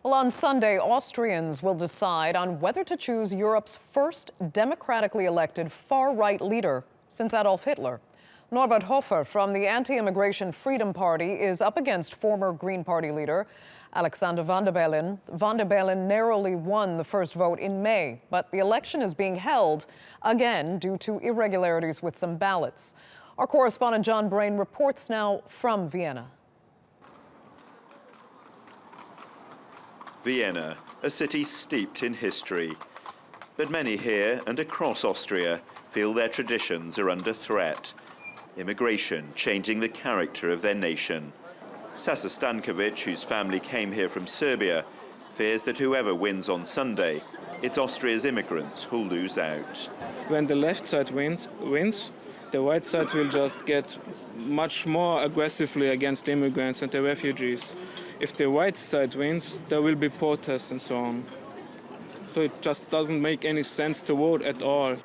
Well, on Sunday, Austrians will decide on whether to choose Europe's first democratically elected far-right leader since Adolf Hitler. Norbert Hofer from the Anti-Immigration Freedom Party is up against former Green Party leader Alexander Van der Bellen. Van der Bellen narrowly won the first vote in May, but the election is being held again due to irregularities with some ballots. Our correspondent John Brain reports now from Vienna. Vienna, a city steeped in history. But many here and across Austria feel their traditions are under threat. Immigration changing the character of their nation. Sasa Stancovich, whose family came here from Serbia, fears that whoever wins on Sunday, it's Austria's immigrants who'll lose out. When the left side wins, the right side will just get much more aggressively against immigrants and the refugees. If the right side wins, there will be protests and so on. So it just doesn't make any sense to vote at all.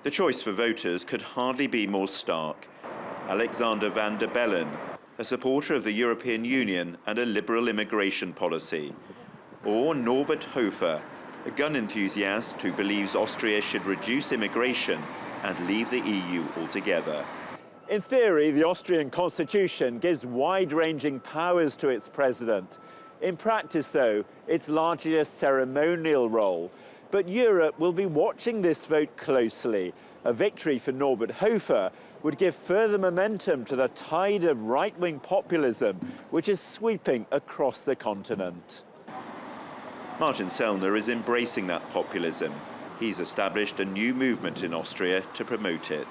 The choice for voters could hardly be more stark. Alexander Van der Bellen, a supporter of the European Union and a liberal immigration policy. Or Norbert Hofer, a gun enthusiast who believes Austria should reduce immigration and leave the EU altogether. In theory, the Austrian constitution gives wide-ranging powers to its president. In practice, though, it's largely a ceremonial role. But Europe will be watching this vote closely. A victory for Norbert Hofer would give further momentum to the tide of right-wing populism, which is sweeping across the continent. Martin Sellner is embracing that populism. He's established a new movement in Austria to promote it.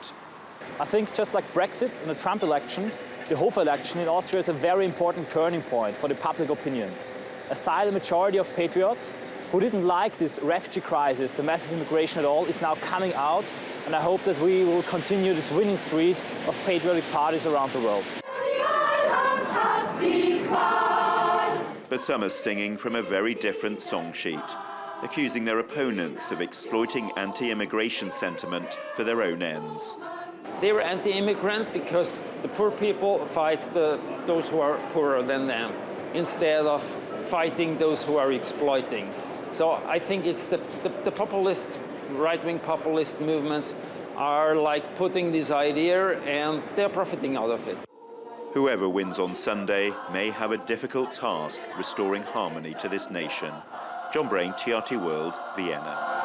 I think just like Brexit and the Trump election, the Hofer election in Austria is a very important turning point for the public opinion. A silent majority of patriots who didn't like this refugee crisis, the massive immigration at all, is now coming out, and I hope that we will continue this winning streak of patriotic parties around the world. But some are singing from a very different song sheet, accusing their opponents of exploiting anti-immigration sentiment for their own ends. They were anti-immigrant because the poor people fight those who are poorer than them, instead of fighting those who are exploiting. So I think it's the populist, right-wing populist movements are like putting this idea and they're profiting out of it. Whoever wins on Sunday may have a difficult task restoring harmony to this nation. John Brain, TRT World, Vienna.